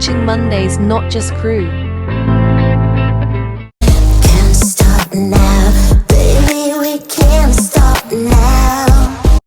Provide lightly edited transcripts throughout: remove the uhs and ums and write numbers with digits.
watching Monday's Not Just Crew. Can't stop now, baby, we can't stop now.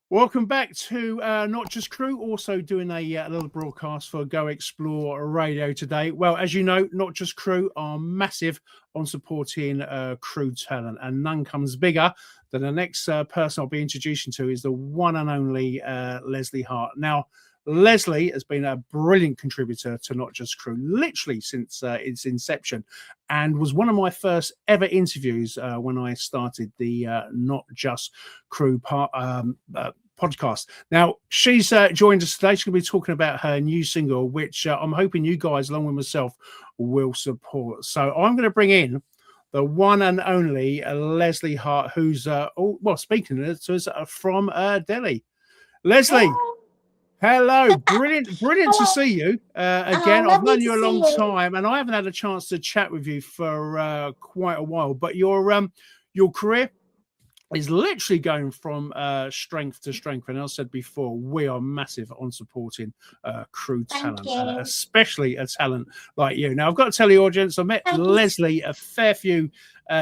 Welcome back to Not Just Crew, also doing a little broadcast for Go Explore Radio today. Well, as you know, Not Just Crew are massive on supporting crew talent, and none comes bigger than the next person I'll be introducing to is the one and only Lesley Hart. Now, Lesley has been a brilliant contributor to Not Just Crew, literally since its inception, and was one of my first ever interviews when I started the Not Just Crew podcast. Now, she's joined us today. She's going to be talking about her new single, which I'm hoping you guys, along with myself, will support. So I'm going to bring in the one and only Lesley Hart, who's, speaking to us from Delhi. Lesley. Hello, brilliant to see you again. I've known you a long time, and I haven't had a chance to chat with you for quite a while. But your career is literally going from strength to strength. And as I said before, we are massive on supporting crew talent, especially a talent like you. Now, I've got to tell the audience, I met Lesley a fair few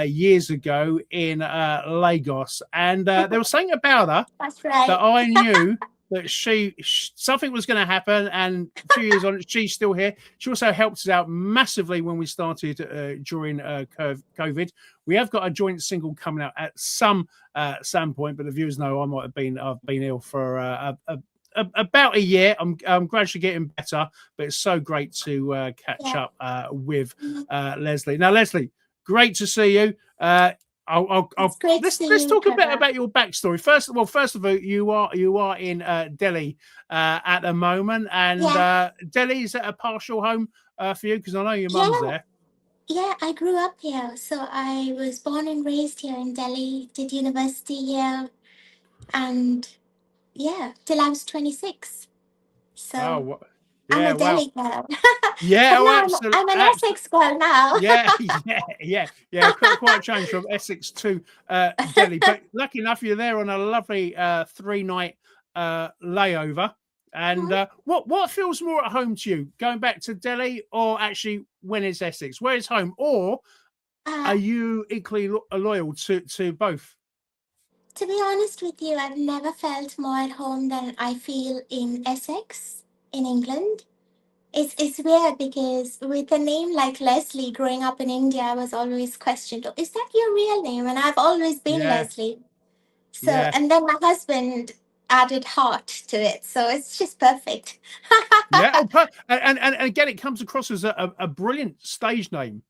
years ago in Lagos, and there was something about her that I knew that something was going to happen, and 2 years on, she's still here. She also helped us out massively when we started during COVID. We have got a joint single coming out at some point, but the viewers know I've been ill for about a year. I'm gradually getting better, but it's so great to catch up with Lesley. Now, Lesley, great to see you. Let's talk a bit about your backstory. First of all, you are in Delhi at the moment, and Delhi, is a partial home for you? Because I know your mum's there. Yeah, I grew up here. So I was born and raised here in Delhi, did university here, and till I was 26. So I'm a Delhi girl. Absolutely. I'm an Essex girl now. Quite a change from Essex to Delhi. But lucky enough, you're there on a lovely 3-night layover. And what feels more at home to you, going back to Delhi, or actually when it's Essex? Where is home? Or are you equally loyal to both? To be honest with you, I've never felt more at home than I feel in Essex, in England. It's weird because with a name like Lesley, growing up in India, I was always questioned, "Oh, is that your real name?" And I've always been Lesley. So, and then my husband added Hart to it, so it's just perfect. And again, it comes across as a brilliant stage name.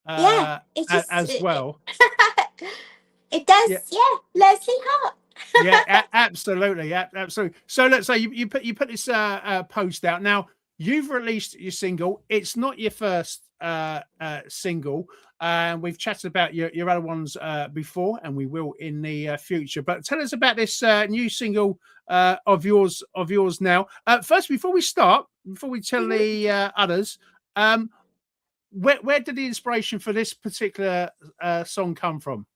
As well. It does, Leslie Hart. Absolutely. So let's say you put this post out. Now, you've released your single. It's not your first single. We've chatted about your other ones before, and we will in the future. But tell us about this new single of yours now. First, before we tell the others, where did the inspiration for this particular song come from?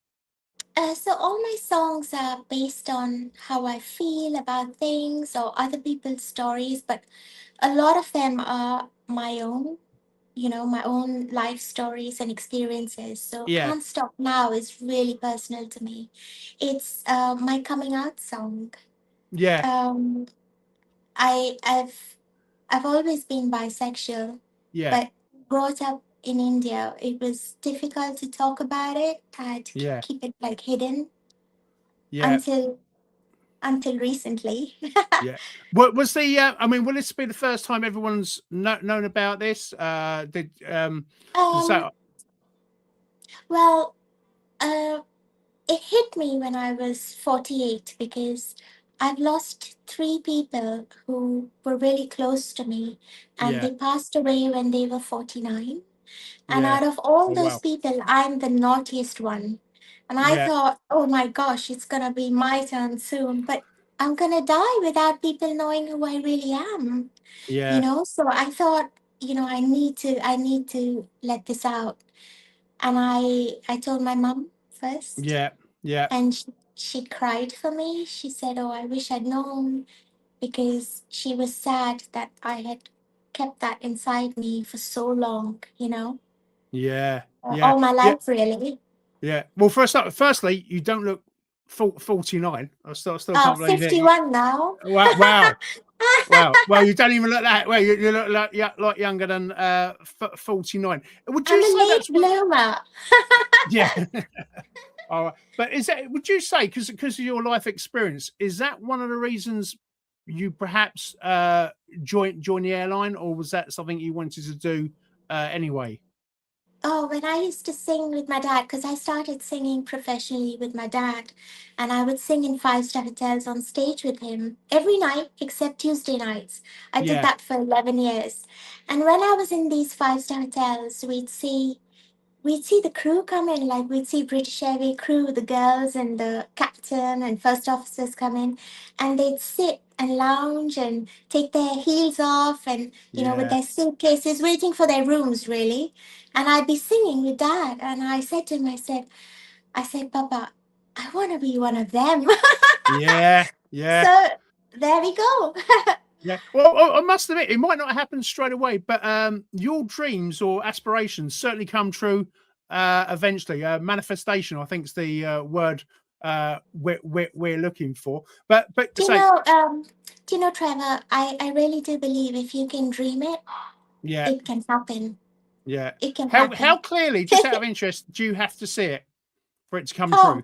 So all my songs are based on how I feel about things or other people's stories, but a lot of them are my own, my own life stories and experiences. So Can't Stop Now is really personal to me. It's my coming out song. I've always been bisexual, but brought up in India, it was difficult to talk about it. I had to keep it hidden until recently. What was the? Will this be the first time everyone's known about this? It hit me when I was 48 because I've lost 3 people who were really close to me, and they passed away when they were 49. And out of all those people, I'm the naughtiest one. And I thought, oh my gosh, it's going to be my turn soon. But I'm going to die without people knowing who I really am. So I thought, I need to let this out. And I told my mom first. And she cried for me. She said, oh, I wish I'd known, because she was sad that I had kept that inside me for so long, Yeah. all my life, really. Yeah. Well, firstly, you don't look 49. I still can't believe it. 51 now. Wow. Wow. Well, you don't even look that. Well, you look like younger than 49. Would I'm you a say late that's what? bloomer. Yeah. All right. But would you say, because of your life experience, is that one of the reasons you perhaps joined the airline, or was that something you wanted to do anyway? Oh, when I used to sing with my dad, because I started singing professionally with my dad, and I would sing in five-star hotels on stage with him every night except Tuesday nights. I did Yeah. that for 11 years. And when I was in these five-star hotels, we'd see the crew come in, like we'd see British Airways crew, the girls and the captain and first officers come in, and they'd sit and lounge and take their heels off and, with Yeah. their suitcases, waiting for their rooms, really. And I'd be singing with dad. And I said to him, I said, Papa, I want to be one of them. Yeah. Yeah. So there we go. Yeah. Well, I must admit, it might not happen straight away, but your dreams or aspirations certainly come true eventually. Manifestation, I think, is the word we're looking for. But Do you say, know, Trevor, I really do believe if you can dream it, yeah, it can happen. yeah. It can How happen. clearly, just out of interest, do you have to see it for it to come true? Oh,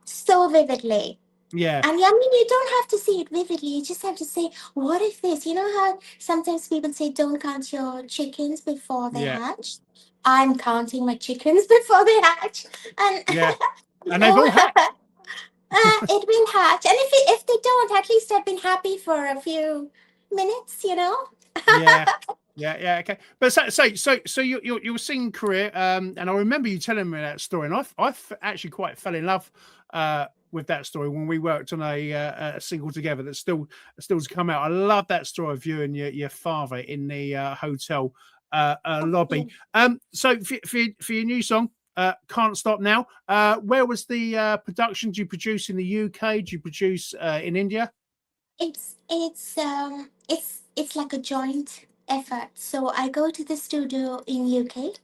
so vividly. Yeah. And I mean, you don't have to see it vividly. You just have to say, what if this? You know how sometimes people say, don't count your chickens before they Yeah. hatch? I'm counting my chickens before they hatch. And, Yeah. you And they've all know, hatched. it will hatch. And if they don't, at least I've been happy for a few minutes. Yeah. Yeah, okay. But so your singing career, and I remember you telling me that story, and actually quite fell in love with that story when we worked on a single together that's still to come out. I love that story of you and your father in the hotel lobby. So for your new song, Can't Stop Now, where was the production? Do you produce in the UK? Do you produce in India? It's like a joint effort. So I go to the studio in UK.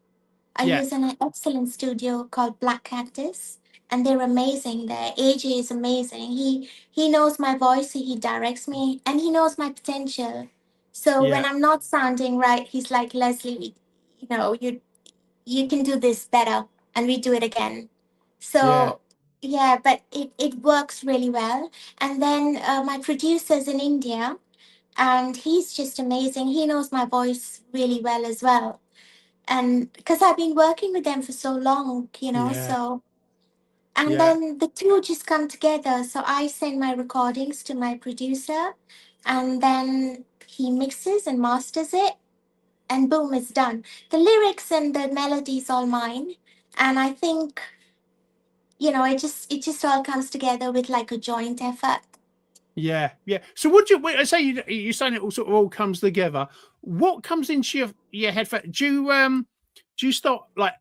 I Yeah, use an excellent studio called Black Cactus, and they're amazing. Their AJ is amazing. He knows my voice, so he directs me, and he knows my potential. So when yeah, I'm not sounding right, he's like, Leslie, you can do this better, and we do it again. yeah, So yeah, but it works really well. And then my producer's in India, and he's just amazing. He knows my voice really well as well, and because I've been working with them for so long, yeah, so and yeah. then the two just come together. So I send my recordings to my producer, and then he mixes and masters it, and boom, it's done. The lyrics and the melodies all mine, and I think it just all comes together with like a joint effort. Yeah, yeah. So would you I say you saying it all sort of all comes together? What comes into your head? Do you start like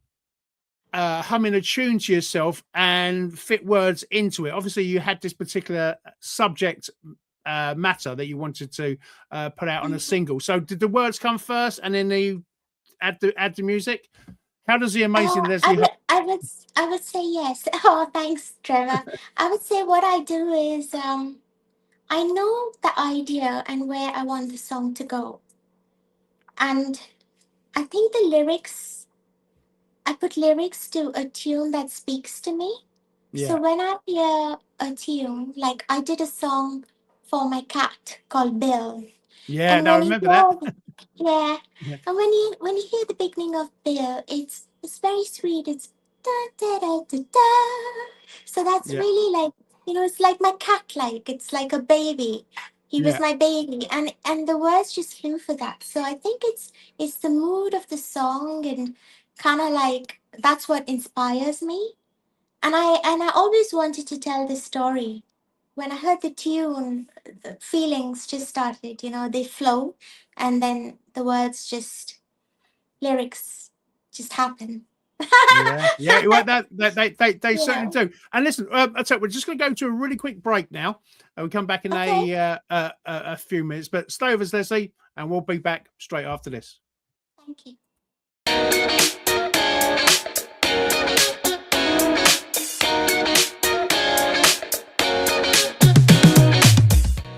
humming a tune to yourself and fit words into it? Obviously, you had this particular subject matter that you wanted to put out on a Mhm. single. So did the words come first, and then you add the music? How does the amazing Oh, I Leslie Hart? would, I would, I would say yes. Oh, thanks, Trevor. I would say what I do is, I know the idea and where I want the song to go. And I think I put lyrics to a tune that speaks to me. So Yeah, when I hear a tune, like I did a song for my cat called Bill. yeah. And No, I when you remember that. hear, yeah, Yeah, and when you hear the beginning of Bill, it's very sweet. It's da da da da da. So that's yeah, really like, it's like my cat. Like it's like a baby. He was yeah, my baby, and the words just flew for that. So I think it's the mood of the song, and kind of like that's what inspires me. And I always wanted to tell this story. When I heard the tune, the feelings just started, they flow, and then the words just lyrics just happen. Yeah. Well, they certainly Yeah. do. And listen, I tell you, we're just going to go to a really quick break now, and we'll come back in Okay. a few minutes. But stay with us, Leslie, and we'll be back straight after this. Thank you.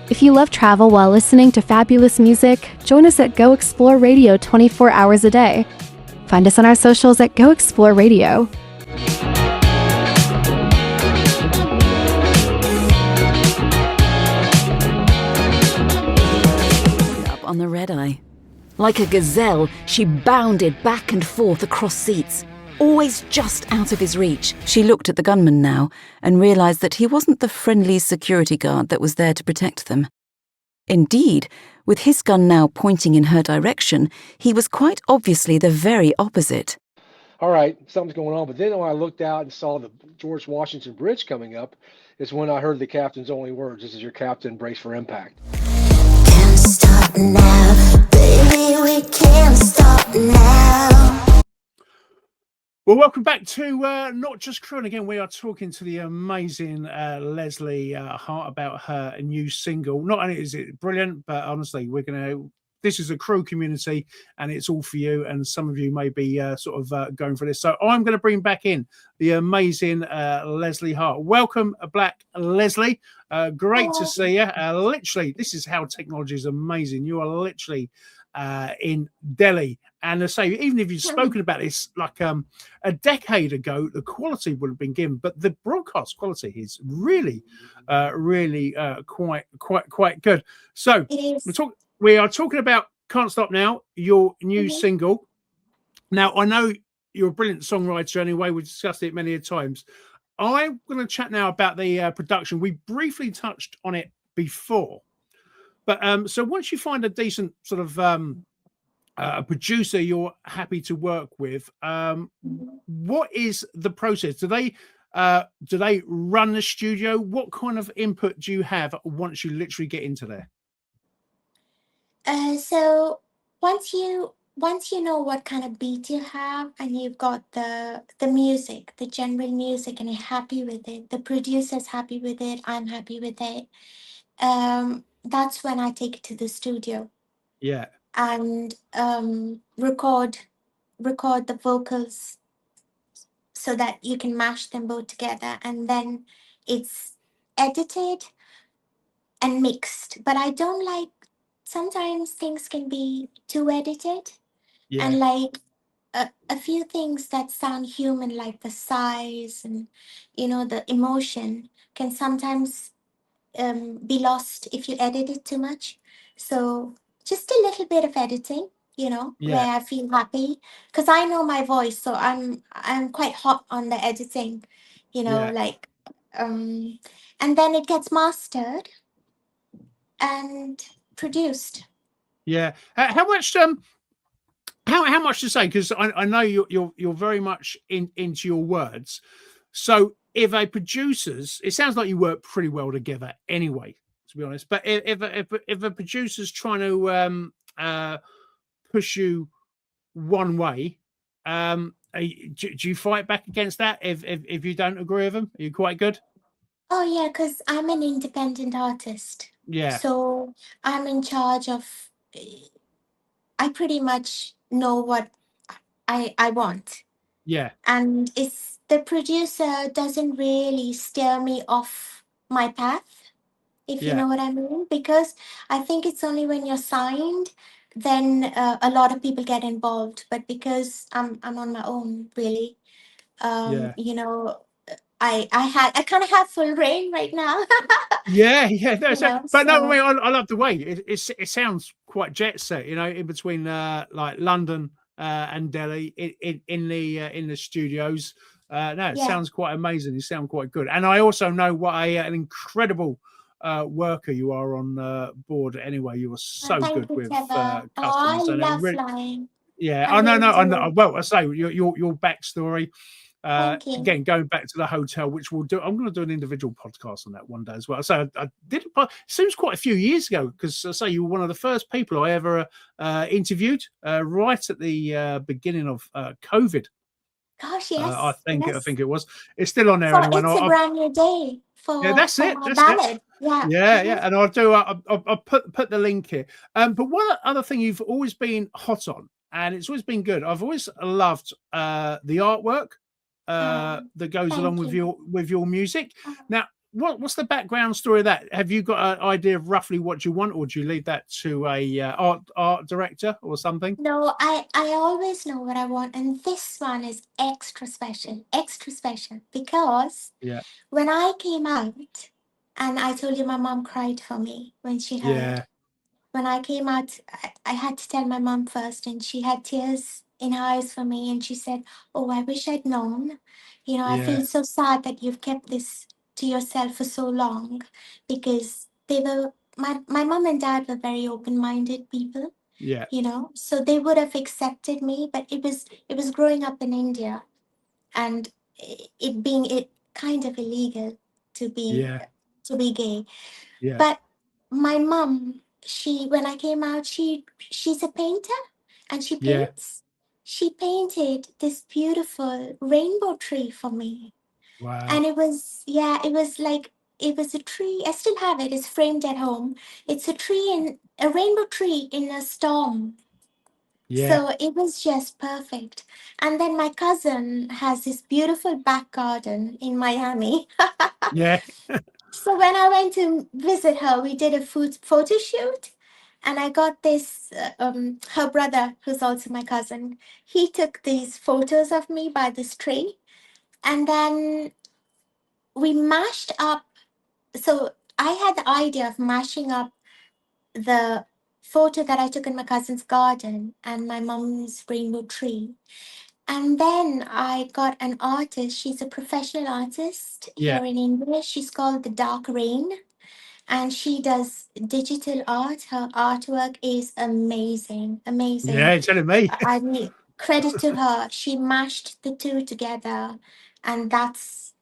If you love travel while listening to fabulous music, join us at Go Explore Radio 24 hours a day. Find us on our socials at Go Explore Radio. Up on the red-eye. Like a gazelle, she bounded back and forth across seats, always just out of his reach. She looked at the gunman now and realised that he wasn't the friendly security guard that was there to protect them. Indeed, with his gun now pointing in her direction, he was quite obviously the very opposite. All right, something's going on. But then when I looked out and saw the George Washington Bridge coming up, is when I heard the captain's only words. This is your captain, brace for impact. Can't stop now, baby, we can't stop now. Well, welcome back to Not Just Crew. And again, we are talking to the amazing Lesley Hart about her new single. Not only is it brilliant, but honestly, this is a crew community and it's all for you. And some of you may be going for this. So I'm going to bring back in the amazing Lesley Hart. Welcome, Black Lesley. Great to see you. Literally, this is how technology is amazing. You are literally in Delhi. And I say, even if you've spoken about this like a decade ago, the quality would have been given, but the broadcast quality is really quite good. So we are talking about Can't Stop Now, your new single. Now, I know you're a brilliant songwriter anyway. We've discussed it many times. I'm going to chat now about the production. We briefly touched on it before. But so once you find a decent sort of a producer you're happy to work with, what is the process? Do they run the studio? What kind of input do you have once you literally get into there? So once you know what kind of beat you have and you've got the music, the general music, and you're happy with it, the producer's happy with it, I'm happy with it, that's when I take it to the studio. Yeah. And record the vocals so that you can mash them both together, and then it's edited and mixed. But I don't like, sometimes things can be too edited. Yeah. And like a few things that sound human, like the size and the emotion, can sometimes be lost if you edit it too much. So just a little bit of editing, where I feel happy, because I know my voice, so I'm quite hot on the editing, like and then it gets mastered and produced. Yeah. How much how much to say? Because I know you're very much into your words. So if a producer's, it sounds like you work pretty well together anyway, to be honest. But if a producer's trying to push you one way, do you fight back against that if you don't agree with them? Are you quite good? Oh yeah, because I'm an independent artist. Yeah. So I'm in charge of, I pretty much know what I want. Yeah. And it's the producer doesn't really steer me off my path, if you know what I mean. Because I think it's only when you're signed, then a lot of people get involved. But because I'm on my own, really, I kind of have full reign right now. Yeah. No, but no, I so mean, I love the way it sounds quite jet set, in between like London and Delhi in the studios. No, it sounds quite amazing. You sound quite good, and I also know what an incredible worker you are on board. Anyway, you are so good with customers. I And love really, flying. yeah, I really I know. do. Well, I say your backstory. Thank you. Again, going back to the hotel, which we'll do. I'm going to do an individual podcast on that one day as well. So I did it. It seems quite a few years ago, because I say you were one of the first people I ever interviewed right at the beginning of COVID. Gosh, I yes, think I yes. think it was. It's still on there For anyway. And It's a Brand New Day yeah, that's for it. my That's it. ballad. Yeah. Yeah, yeah. And I'll do. I'll put the link here. But one other thing you've always been hot on, and it's always been good. I've always loved the artwork that goes along Thank you. with your music. Uh, Now, what's the background story of that? Have you got an idea of roughly what you want, or do you leave that to a art director or something? No, I always know what I want, and this one is extra special because Yeah, when I came out, and I told you my mom cried for me when she heard. yeah, When I came out, I had to tell my mom first, and she had tears in her eyes for me, and she said, "Oh, I wish I'd known. I yeah, feel so sad that you've kept this to yourself for so long," because they were my mom and dad were very open-minded people, yeah, so they would have accepted me, but it was growing up in India, and it being it kind of illegal to be yeah, to be gay. yeah, But my mom, she when I came out, she's a painter, and she yeah. paints. She painted this beautiful rainbow tree for me. And Wow. it was, yeah, it was a tree. I still have it. It's framed at home. It's a rainbow tree in a storm. Yeah, So it was just perfect. And then my cousin has this beautiful back garden in Miami. yeah, So when I went to visit her, we did a photo shoot, and I got this. Her brother, who's also my cousin, he took these photos of me by this tree, and then we mashed up. So I had the idea of mashing up the photo that I took in my cousin's garden and my mom's rainbow tree. And then I got an artist. She's a professional artist yeah, here in India. She's called the Dark Rain, and she does digital art. Her artwork is amazing, amazing. yeah. Telling me. I mean, credit to her. She mashed the two together, and that's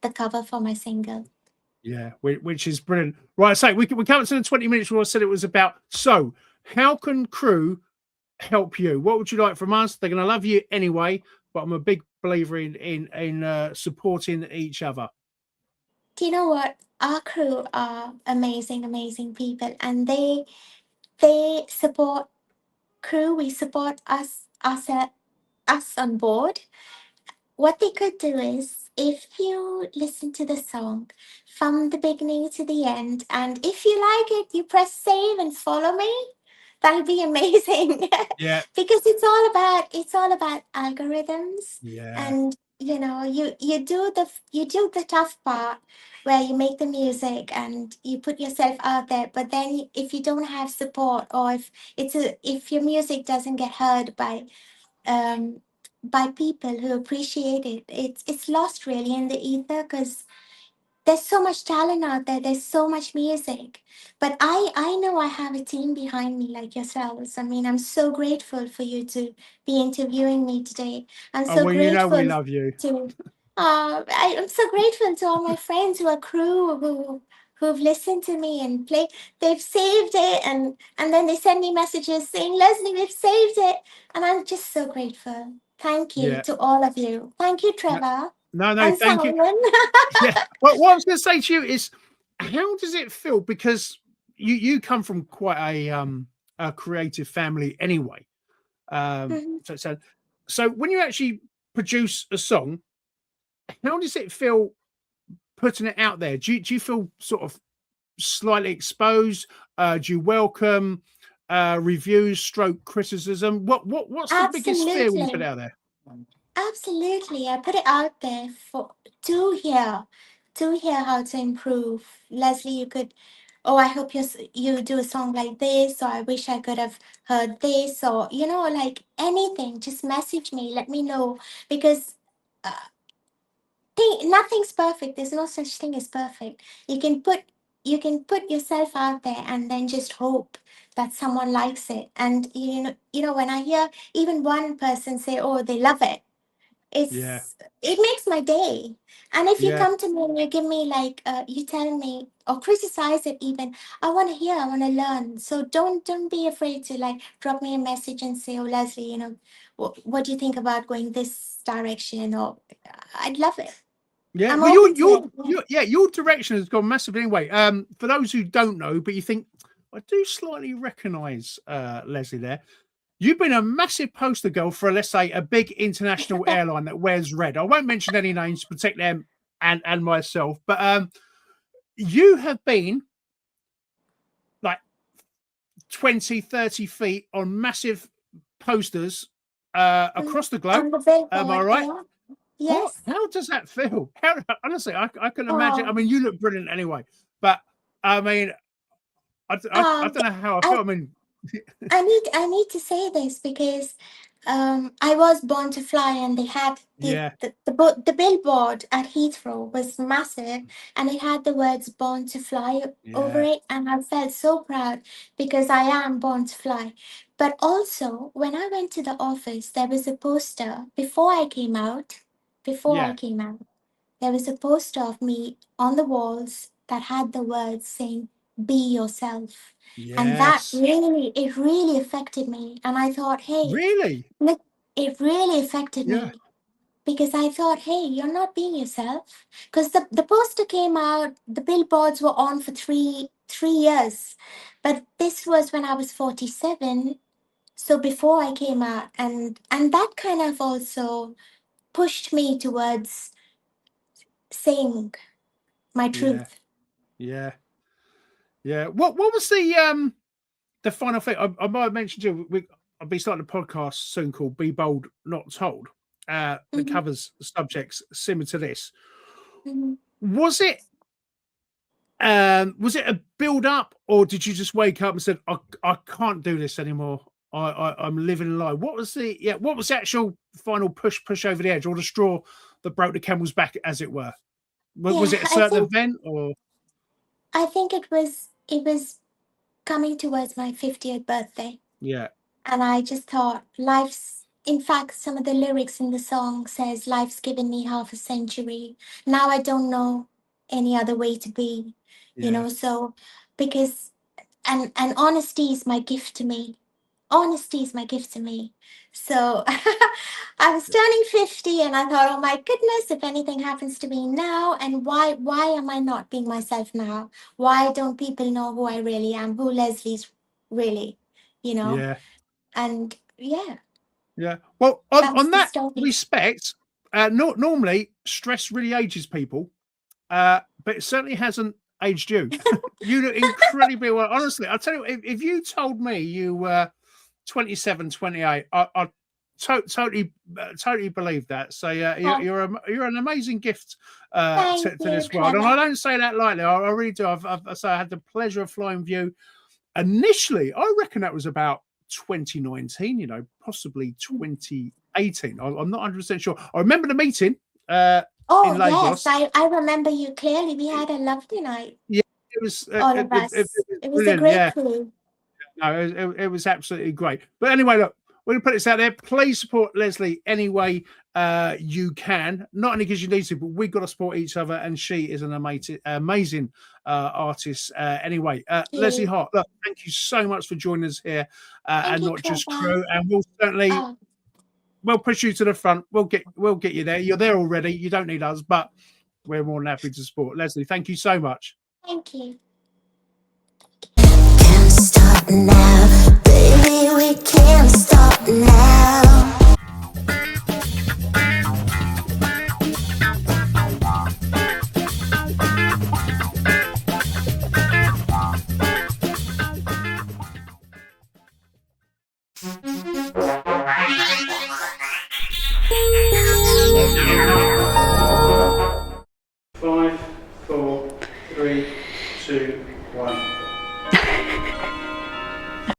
the cover for my single. Yeah, which is brilliant. Right, so we come to the 20 minutes where I said it was about. So, how can crew help you? What would you like from us? They're going to love you anyway, but I'm a big believer in supporting each other. Do you know what? Our crew are amazing, amazing people, and they support crew. We support us on board. What they could do is, if you listen to the song from the beginning to the end, and if you like it, you press save and follow me. That'll be amazing. Yeah, Because it's all about algorithms, yeah, and you do the tough part where you make the music and you put yourself out there. But then if you don't have support, or if your music doesn't get heard um, by people who appreciate it, it's lost really in the ether, because there's so much talent out there. There's so much music, but I know I have a team behind me like yourselves. I mean, I'm so grateful for you to be interviewing me today. I'm oh so well, we grateful love you. to I'm so grateful to all my friends who are crew, who've listened to me and play. They've saved it, and then they send me messages saying, "Leslie, we've saved it," and I'm just so grateful. Thank you Yeah, to all of you. Thank you, no, Trevor no, and thank you. Simon. Yeah, well, what I was going to say to you is, how does it feel? Because you come from quite a creative family anyway. Mhm. So when you actually produce a song, how does it feel putting it out there? Do you feel sort of slightly exposed? Do you welcome reviews, stroke criticism? What's the biggest fear when you put it Absolutely. out there? Absolutely. I put it out there for to hear how to improve. Leslie, you could, oh, I hope you do a song like this, or I wish I could have heard this, or like anything. Just message me, let me know, because uh, nothing's perfect. There's no such thing as perfect. You can put yourself out there, and then just hope that someone likes it. And when I hear even one person say, "Oh, they love it," Yeah, it makes my day. And if you yeah, come to me and you give me, like, you tell me or criticize it, even, I want to hear, I want to learn. So don't be afraid to, like, drop me a message and say, "Oh, Leslie, what do you think about going this direction, or I'd love it. Yeah, I'm well, open to it. your direction has gone massively anyway. For those who don't know, but you think I do slightly recognise Lesley there. You've been a massive poster girl for, let's say, a big international airline that wears red. I won't mention any names to protect them and myself, but you have been like 20, 30 feet on massive posters across the globe. On the billboard, Am I right? yeah. Yes. How does that feel? Honestly, I can imagine. Oh. I mean, you look brilliant anyway, but I mean, I don't know how I feel. I mean, I need to say this because I was born to fly, and they had the billboard at Heathrow was massive, and it had the words "born to fly" over it, and I felt so proud because I am born to fly. But also, when I went to the office, there was a poster before I came out. There was a poster of me on the walls that had the words saying "Be yourself." And that really affected me. And I thought, hey, really, look, it really affected me because I thought, hey, you're not being yourself. Because the poster came out, the billboards were on for three years. But this was when I was 47. So before I came out, and that kind of also pushed me towards saying my truth. Yeah. What was the final thing? I might have mentioned to you. I'll be starting a podcast soon called "Be Bold, Not Told." That covers subjects similar to this. Mm-hmm. Was it a build up, or did you just wake up and said, "I can't do this anymore. I'm living a lie"? What was the actual final push over the edge, or the straw that broke the camel's back, as it were? Was it a certain event, or? I think it was coming towards my 50th birthday. Yeah. And I just thought in fact, some of the lyrics in the song says, life's given me half a century. Now I don't know any other way to be, so because, and honesty is my gift to me. So I was turning 50 and I thought, oh my goodness, if anything happens to me now, and why am I not being myself now? Why don't people know who I really am, who Leslie's really, Yeah. And yeah. Well, on that story. respect, normally stress really ages people, but it certainly hasn't aged you. You look incredibly well. Honestly, I'll tell you, if you told me you were 27, 28, I totally believe that. So you're an amazing gift to this world, and I don't say that lightly. I really do. I had the pleasure of flying with you. Initially, I reckon that was about 2019, possibly 2018. I'm not 100% sure. I remember the meeting. Oh, yes, I remember you clearly. We had a lovely night. Yeah, it was all of us. It was a great crew. No, it was absolutely great. But anyway, look, we're going to put this out there. Please support Lesley any way you can. Not only because you need to, but we've got to support each other. And she is an amazing artist. Anyway, Lesley Hart, look, thank you so much for joining us here and Not Just Crew. And we'll certainly we'll push you to the front. We'll get you there. You're there already. You don't need us, but we're more than happy to support. Lesley, thank you so much. Thank you. Can't stop now, baby, we can't stop now.